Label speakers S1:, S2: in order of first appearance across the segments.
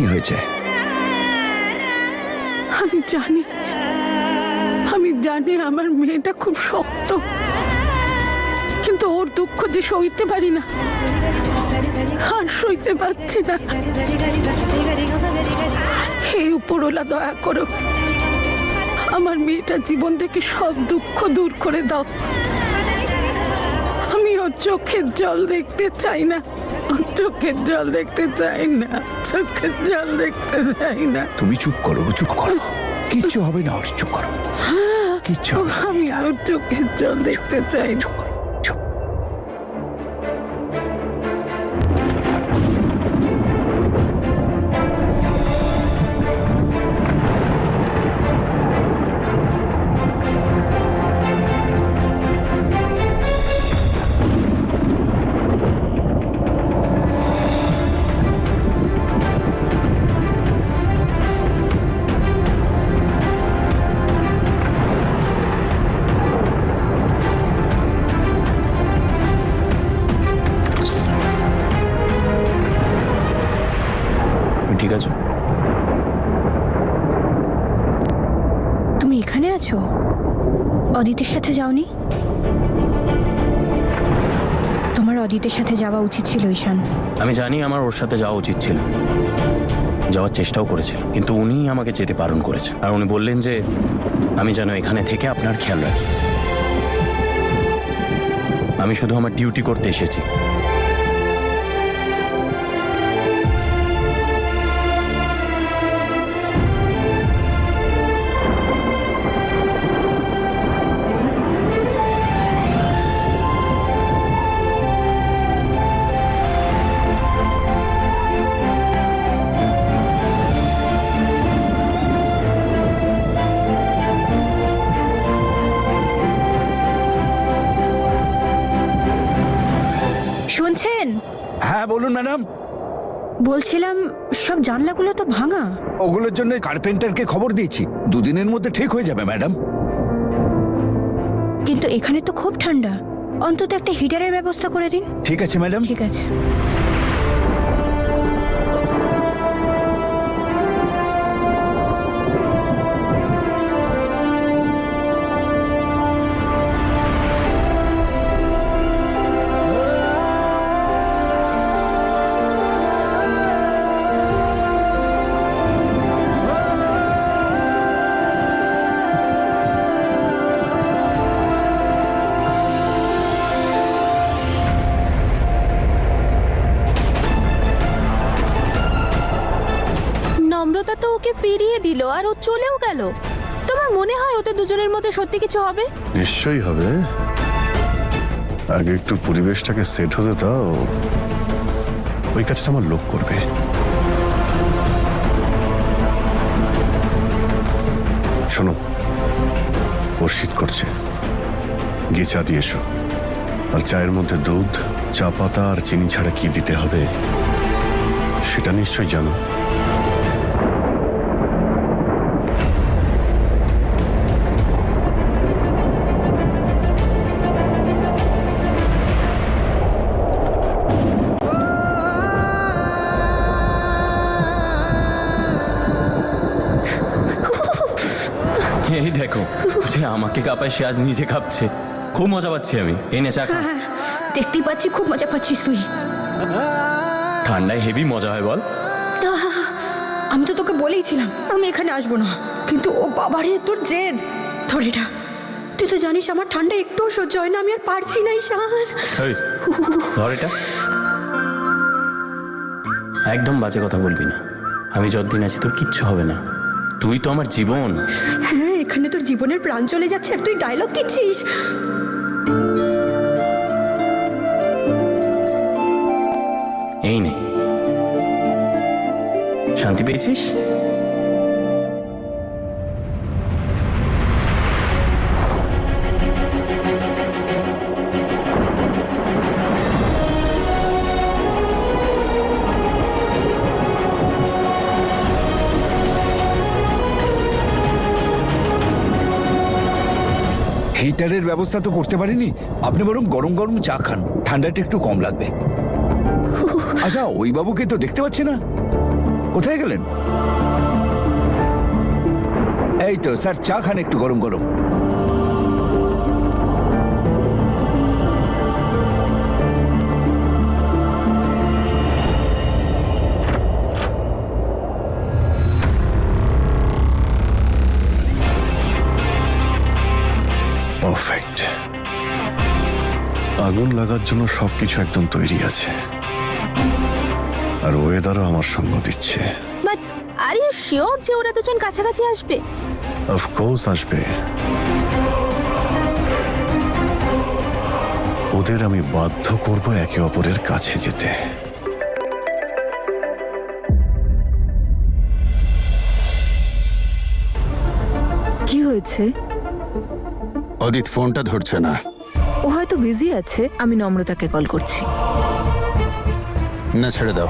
S1: কি হয়েছে?
S2: আমি জানি আমার মেয়েটা খুব শক্ত, কিন্তু ওর দুঃখ যে সইতে পারি না, আর সইতে পারছি না। হে উপরওয়ালা, দয়া করো, আমার মেয়েটার জীবন থেকে সব দুঃখ দূর করে দাও। আমি ওর চোখের জল দেখতে চাই না, ওর চোখের জল দেখতে চাই না, চোখের জল দেখতে চাই না।
S1: তুমি চুপ করো, চুপ করো, কিচ্ছু হবে না, ওর চুপ করো, কিচ্ছু হবে না।
S2: আমি ওর চোখের জল দেখতে চাই না।
S1: চুপ করো, চুপ। ঠিক আছে,
S3: তুমি এখানে আছো? অদিতের সাথে যাওনি? তোমার অদিতের সাথে যাওয়া উচিত ছিল ঈশান।
S4: আমি জানি আমার ওর সাথে যাওয়া উচিত ছিল, যাওয়ার চেষ্টাও করেছিল, কিন্তু উনি আমাকে যেতে বারণ করেছেন। আর উনি বললেন যে আমি যেন এখানে থেকে আপনার খেয়াল রাখি। আমি শুধু আমার ডিউটি করতে এসেছি।
S3: শুনছেন?
S1: হ্যাঁ বলুন ম্যাডাম।
S3: বলছিলাম সব জানলাগুলো তো ভাঙা।
S1: ওগুলোর জন্য কার্পেন্টারকে খবর দিয়েছি, দুদিনের মধ্যে ঠিক হয়ে যাবে ম্যাডাম।
S3: কিন্তু এখানে তো খুব ঠান্ডা, অন্তত একটা হিটারের ব্যবস্থা করে দিন।
S1: ঠিক আছে ম্যাডাম।
S3: ঠিক আছে।
S5: নম্রতা তো ওকে ফিরিয়ে দিল আর ও চলেও গেল। তোমার মনে হয় ওদের দুজনের মধ্যে সত্যি কিছু হবে?
S6: নিশ্চয়ই হবে, আগে একটু পরিবেশটাকে সেট হতে দাও। ওই কাজটা আমার লোক করবে। শোনো, ওর শীত করছে, গিয়ে চা দিয়ে এসো। আর চায়ের মধ্যে দুধ, চা পাতা আর চিনি ছাড়া কি দিতে হবে সেটা নিশ্চয়ই জানো।
S4: এই দেখো, যে আমাকে কাঁপায় সে আজ নিজে কাঁপছে। খুব মজা পাচ্ছি আমি। এনে চা খা।
S3: দেখতেই পাচ্ছি খুব মজা পাচ্ছিস তুই।
S4: ঠান্ডায় হেভি মজা হয় বল।
S3: আমি তো তোকে বলেইছিলাম আমি এখানে আসবো না, কিন্তু ও বাবারে তোর জেদ। ধর এটা, তুই তো জানিস আমার ঠান্ডা একটুও সহ্য হয় না, আমি আর পারছি না ঈশান।
S4: এই, ধর এটা। একদম বাজে কথা বলবি না, আমি যতদিন আছি তোর কিচ্ছু হবে না। তুই তো আমার জীবন।
S3: হ্যাঁ, এখানে তোর জীবনের প্রাণ চলে যাচ্ছে আর তুই ডায়লগ দিচ্ছিস।
S4: এই নে, শান্তি পেয়েছিস?
S1: হিটারের ব্যবস্থা তো করতে পারিনি, আপনি বরং গরম গরম চা খান, ঠান্ডাটা একটু কম লাগবে। আচ্ছা, ওই বাবুকে তো দেখতে পাচ্ছি না। কোথায় গেলেন? এই তো স্যার, চা খান একটু গরম গরম।
S6: পারফেক্ট। আগুন লাগার জন্য সবকিছু একদম তৈরি আছে, আর ওয়েদারও আমার সঙ্গ দিচ্ছে।
S5: বাট আর ইউ শিওর যে ওরা দুজন কাছাকাছি আসবে?
S6: অফকোর্স আসবে। ওদের আমি বাধ্য করব একে অপরের কাছে যেতে।
S7: কি হয়েছে?
S8: অদিত ফোনটা ধরছে না।
S7: ও হয়তো বিজি আছে, আমি নম্রতাকে কল করছি।
S8: না, ছেড়ে দাও,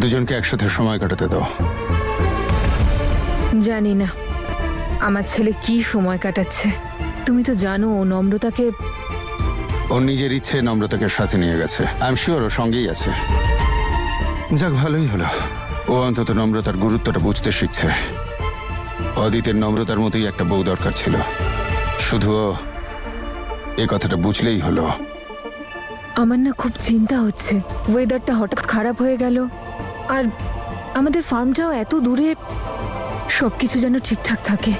S8: দুজনকে একসাথে সময় কাটাতে দাও।
S7: জানি না আমার ছেলে কি সময় কাটাচ্ছে। তুমি তো জানো ও নম্রতাকে।
S8: ওর নিজের ইচ্ছে নম্রতাকে সাথে নিয়ে গেছে। আই এম শিওর ও সঙ্গেই আছে। যাক, ভালোই হলো, ও অন্তত নম্রতার গুরুত্বটা বুঝতে শিখছে। অদিতের নম্রতার মতোই একটা বউ দরকার ছিল, শুধু ও এ কথাটা বুঝলেই হলো।
S7: আমার না খুব চিন্তা হচ্ছে, ওয়েদারটা হঠাৎ খারাপ হয়ে গেল, আর আমাদের ফার্মটাও এত দূরে, সবকিছু যেন ঠিকঠাক থাকে।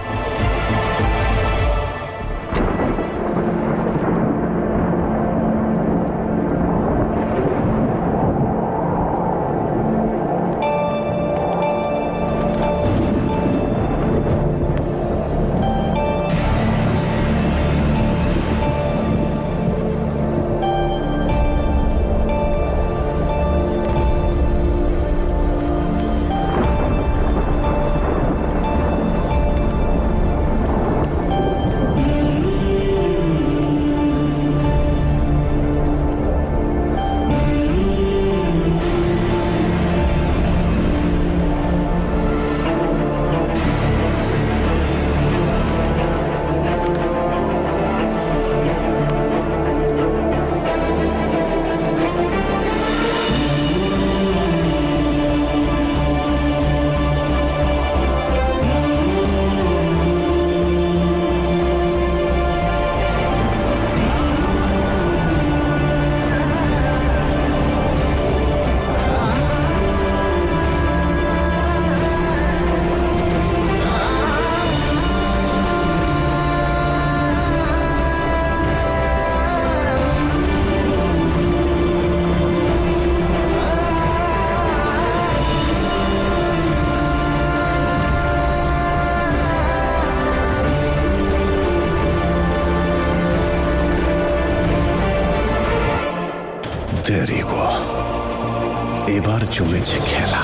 S6: এবার জমেছে খেলা।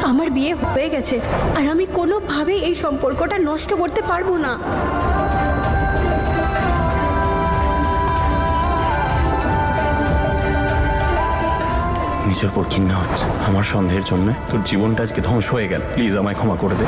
S3: আমার বিয়ে হয়ে গেছে, আর আমি কোনোভাবেই এই সম্পর্কটা নষ্ট করতে পারবো না।
S4: নিজের উপর ঘৃণা হচ্ছে আমার সন্দেহের জন্য। তোর জীবনটা আজকে ধ্বংস হয়ে গেল, প্লিজ আমায় ক্ষমা করে দে।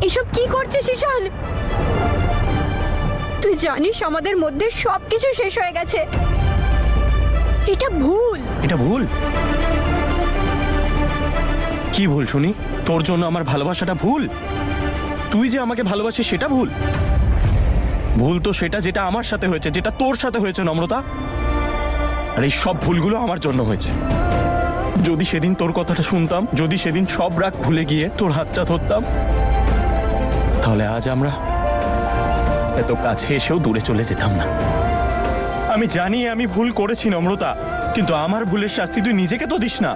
S3: এসব কি করছিস ঈশান? তুই জানিস আমাদের মধ্যে সবকিছু শেষ হয়ে গেছে। এটা ভুল।
S4: এটা ভুল? কি ভুল শুনি? তোর জন্য আমার ভালোবাসাটা ভুল? তুই যে আমাকে ভালোবাসিস সেটা ভুল? ভুল তো সেটা যেটা আমার সাথে হয়েছে, যেটা তোর সাথে হয়েছে নম্রতা। আর এই সব ভুলগুলো আমার জন্য হয়েছে। যদি সেদিন তোর কথাটা শুনতাম, যদি সেদিন সব রাগ ভুলে গিয়ে তোর হাতটা ধরতাম, তাহলে আজ আমরা এত কাছে এসেও দূরে চলে যেতাম না। আমি জানি আমি ভুল করেছি নম্রতা, কিন্তু আমার ভুলের শাস্তি তুই নিজেকে তো দিস না।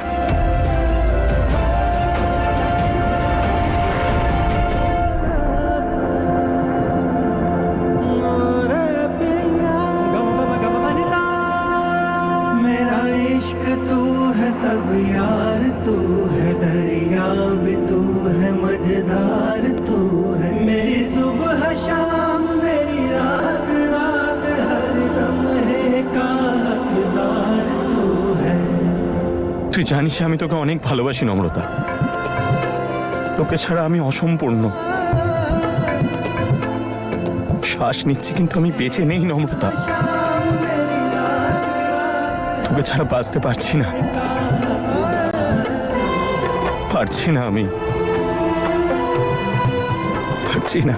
S9: मेरा इश्क तू है सब यार, तू है दरिया भी, तू है मजेदार, तू है मेरी सुबह शाम, मेरी रात रात, हर लम्हे का हकदार तू है।
S4: তুই জানিস আমি তোকে অনেক ভালোবাসি নম্রতা। তোকে ছাড়া আমি অসম্পূর্ণ। শ্বাস নিচ্ছি কিন্তু আমি বেঁচে নেই নম্রতা। তোকে ছাড়া বাঁচতে পারছি না, পারছি না, আমি পারছি না।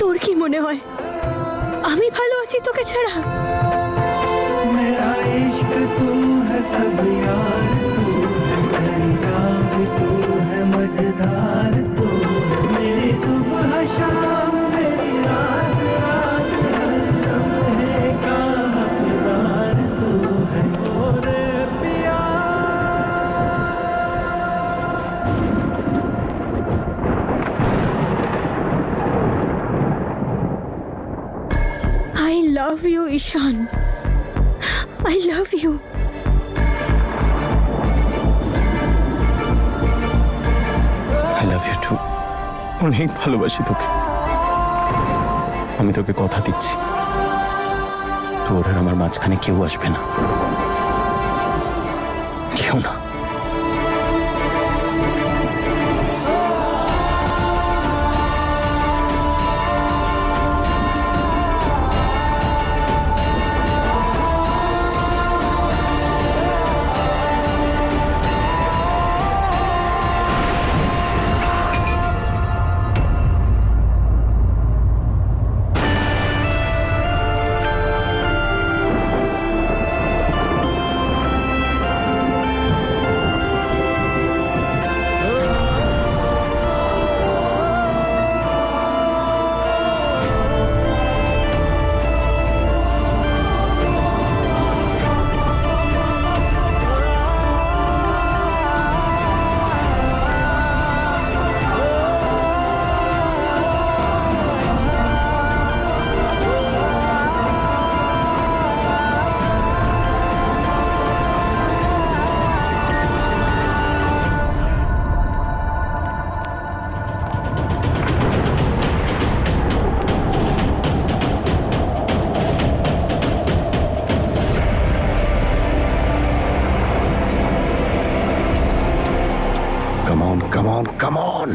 S3: তোর কি মনে হয় আমি ভালো আছি তোকে ছাড়া?
S9: मेरा इश्क तू है सब यार, तू है दरिया भी, तू है मजेदार, तू है मेरी सुबह शाम, मेरी रात रात, हर लम्हे का हकदार तू है। ओ रे पिया
S3: I love you, Ishan. I love you.
S4: I love you too. অনেক ভালোবাসি তোকে। আমি তোকে কথা দিচ্ছি, তোর আর আমার মাঝখানে কেউ আসবে না, কেউ না। Come on!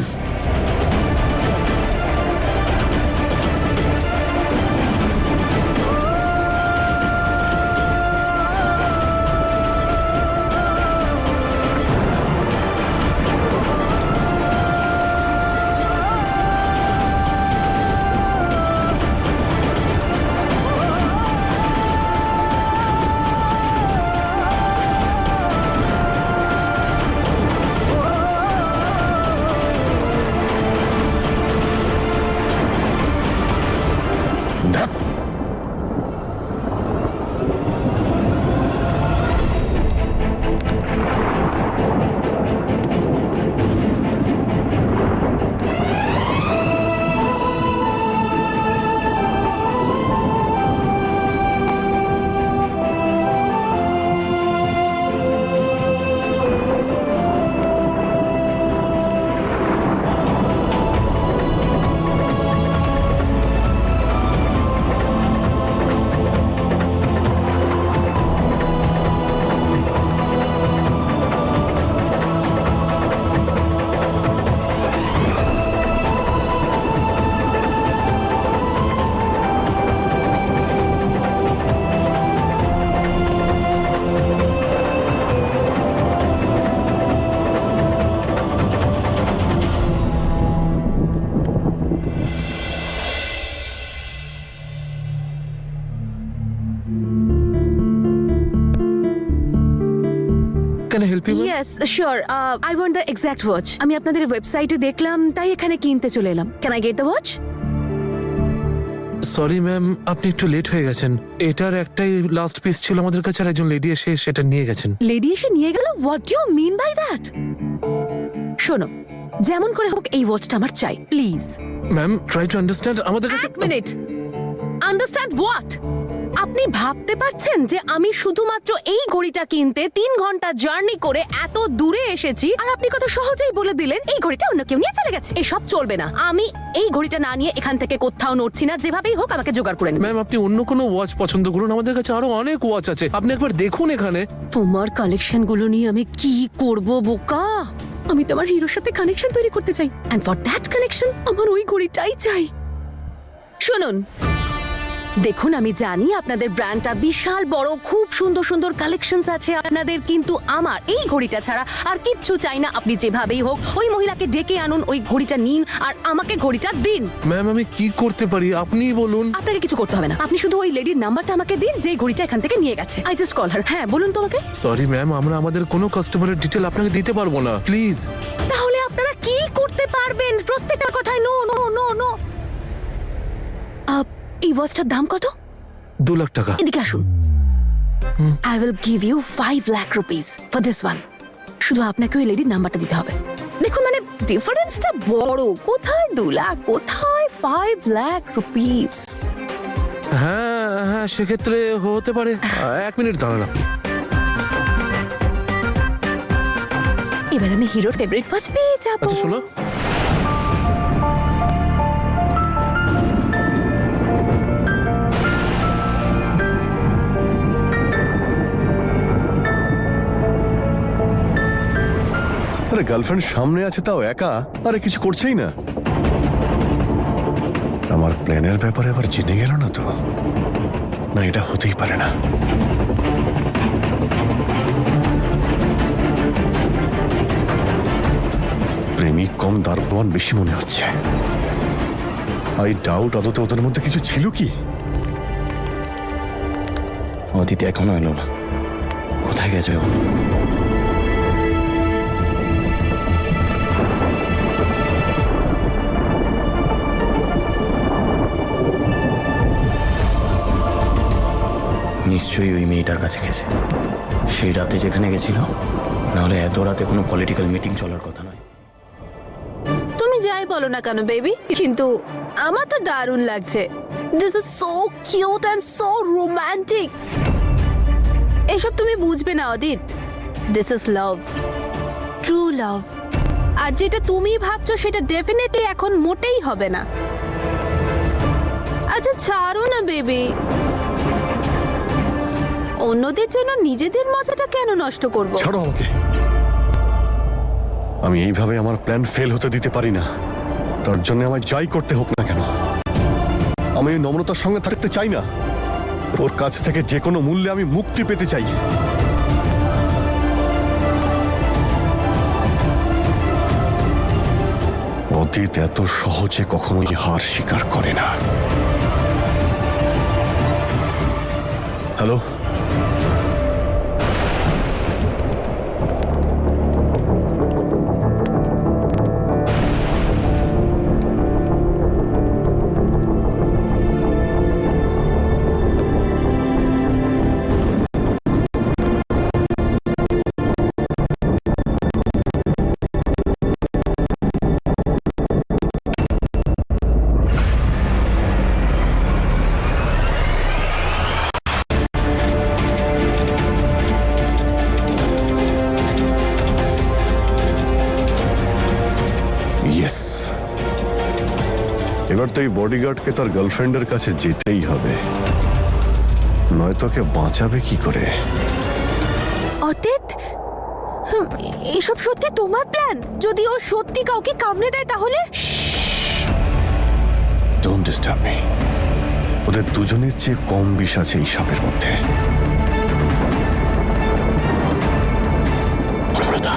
S1: Can I help you?
S10: Yes sure I want the exact watch. আমি আপনাদের ওয়েবসাইটে দেখলাম, তাই এখানে কিনতে চলে এলাম। Can I get the watch?
S1: Sorry ma'am, আপনি একটু লেট হয়ে গেছেন। এটার একটাই লাস্ট পিস ছিল আমাদের কাছে, আর একজন লেডি এসে সেটা নিয়ে গেছেন।
S10: লেডি এসে নিয়ে গেল? What do you mean by that? শোনো, যেমন করে হোক এই ওয়াচটা আমার চাই, please.
S1: Ma'am try to understand, আমাদের কাছে
S10: এক মিনিট। Understand what? আপনি ভাবতে পারছেন যে আমি শুধুমাত্র এই ঘড়িটা কিনতে 3 ঘন্টা জার্নি করে এত দূরে এসেছি, আর আপনি কত সহজেই বলে দিলেন এই ঘড়িটা অন্য কেউ নিয়ে চলে গেছে? এসব চলবে না। আমি এই ঘড়িটা না নিয়ে এখান থেকে কোথাও নড়ছি না, যেভাবেই হোক আমাকে জোগাড় করে নিন।
S1: ম্যাম আপনি অন্য কোনো ওয়াচ পছন্দ করুন, আমাদের কাছে আরো অনেক ওয়াচ আছে, আপনি একবার দেখুন এখানে।
S10: তোমার কালেকশন গুলো নিয়ে আমি কি করব বোকা? আমি তোমার হিরোর সাথে কানেকশন তৈরি করতে চাই, এন্ড ফর দ্যাট কানেকশন আমার ওই ঘড়িটাই চাই। শুনুন, দেখুন আমি জানি আপনাদের ব্র্যান্ডটা বিশাল বড়, খুব সুন্দর সুন্দর কালেকশনস আছে আপনাদের, কিন্তু আমার এই ঘড়িটা ছাড়া আর কিচ্ছু চাই না। আপনি যেভাবেই হোক ওই মহিলাকে ডেকে আনুন, ওই ঘড়িটা নিন আর আমাকে ঘড়িটা দিন।
S1: ম্যাম আমি কি করতে পারি আপনিই বলুন।
S10: আপনাকে কিছু করতে হবে না, আপনি শুধু ওই লেডির নাম্বারটা আমাকে দিন যে ঘড়িটা এখান থেকে নিয়ে গেছে। I just call her. হ্যাঁ বলুন তোমাকে।
S1: সরি ম্যাম, আমরা আমাদের কোনো কাস্টমারের ডিটেল আপনাকে দিতে পারবো না, প্লিজ।
S10: তাহলে আপনারা কি করতে পারবেন? প্রত্যেকটা কথায় নো নো নো নো। এই ওয়াচটার দাম কত?
S1: 2 লাখ টাকা।
S10: এদিকে আসুন। I will give you 5 lakh rupees for this one. শুধু আপনাকে ওই লেডির নাম্বারটা দিতে হবে। দেখুন মানে ডিফারেন্সটা বড়, কোথায় 2 লাখ, কোথায় 5 লাখ রুপিস।
S1: হ্যাঁ হ্যাঁ সেক্ষেত্রে হতে পারে। 1 মিনিট দাঁড়ান আপনি।
S10: এবার আমি হিরোর ফেভারিট ওয়াচ পেয়ে যাব।
S1: আচ্ছা শোনো,
S6: আরে গার্লফ্রেন্ড সামনে আছে তাও একা, আরে কিছু করছেই না। আমার প্ল্যানের ব্যাপারে আবার জেনে গেল না তো? না এটা হতেই পারে না। প্রেমিক কম দারোয়ান বেশি মনে হচ্ছে। আই ডাউট আদতে ওদের মধ্যে কিছু ছিল কি?
S4: অদিতি এখনো এলো না, কোথায় গেছে ও? নিশ্চয়ই ওই মেয়েটার কাছে গেছে, সেই রাতে যেখানে গেছিল। নাহলে এত রাতে কোনো পলিটিক্যাল মিটিং চলার কথা নয়।
S5: তুমি যাই বলো না কেন বেবি, কিন্তু আমার তো দারুণ লাগছে। This is so cute and so romantic. এসব তুমি বুঝবে না Adit. This is love, true love. আর যেটা তুমি ভাবছো সেটা ডেফিনেটলি এখন মোটেই হবে না। আচ্ছা ছাড়ো না বেবি, অন্যদের জন্য নিজেদের মজাটা কেন নষ্ট করবো?
S6: ছাড়ো আমাকে, আমি এইভাবে আমার প্ল্যান ফেল হতে দিতে পারি না। তার জন্য আমায় যাই করতে হোক না কেন, আমি ওই নম্রতার সঙ্গে থাকতে চাই না। ওর কাছ থেকে যে কোনো মূল্যে আমি মুক্তি পেতে চাই। অতীত এত সহজে কখনোই হার স্বীকার করে না। হ্যালো, এবার তো এই বডিগার্ডকে তার গার্লফ্রেন্ডের কাছে যেতেই হবে, নয়তো ওকে বাঁচাবে কি করে?
S5: অতীত, এসব সত্যি তোমার প্ল্যান? যদি ও সত্যি কাউকে কামড়ে দেয় তাহলে?
S6: Don't disturb me. ওদের দুজনের চেয়ে কম বিষ আছে এই সাপের মধ্যে।
S4: অনুব্রতা,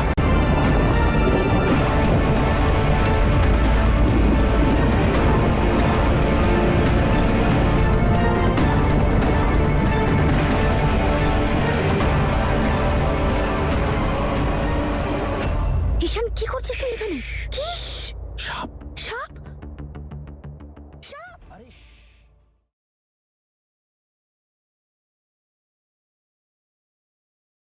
S3: ঈশান কি করছিস তুই এখানে? কি?
S4: সাপ